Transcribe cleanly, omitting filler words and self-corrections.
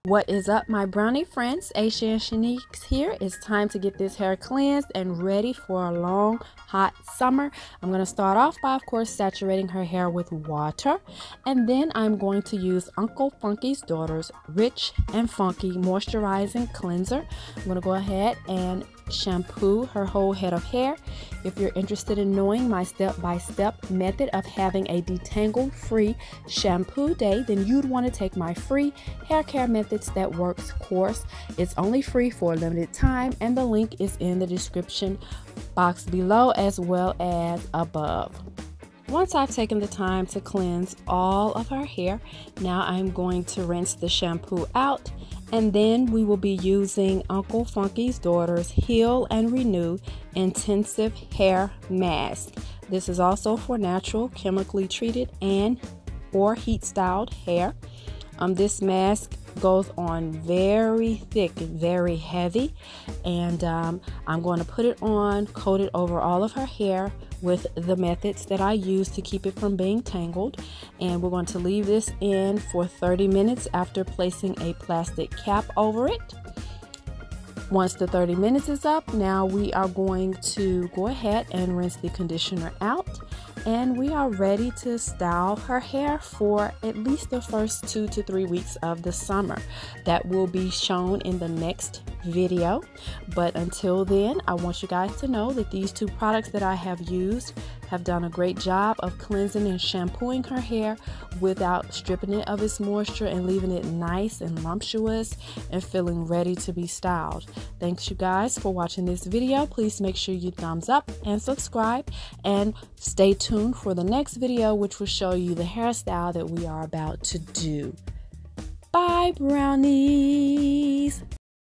What is up, my brownie friends? Aisha and Shanique here. It's time to get this hair cleansed and ready for a long, hot summer. I'm going to start off by, of course, saturating her hair with water. And then I'm going to use Uncle Funky's Daughter's Rich and Funky Moisturizing Cleanser. I'm going to go ahead and shampoo her whole head of hair. If you're interested in knowing my step-by-step method of having a detangle free shampoo day, then you'd want to take my free hair care methods that works course. It's only free for a limited time, and the link is in the description box below as well as above. Once I've taken the time to cleanse all of her hair, now I'm going to rinse the shampoo out, and then we will be using Uncle Funky's Daughter's Heal and Renew Intensive Hair Mask. This is also for natural, chemically treated and or heat styled hair. This mask goes on very thick, very heavy, and I'm going to put it on, coat it over all of her hair with the methods that I use to keep it from being tangled. And we're going to leave this in for 30 minutes after placing a plastic cap over it. Once the 30 minutes is up, now we are going to go ahead and rinse the conditioner out, and we are ready to style her hair for at least the first 2 to 3 weeks of the summer. That will be shown in the next video, but until then, I want you guys to know that these two products that I have used have done a great job of cleansing and shampooing her hair without stripping it of its moisture and leaving it nice and lumptuous and feeling ready to be styled. Thanks you guys for watching this video. Please make sure you thumbs up and subscribe, and stay tuned for the next video, which will show you the hairstyle that we are about to do. Bye, brownie.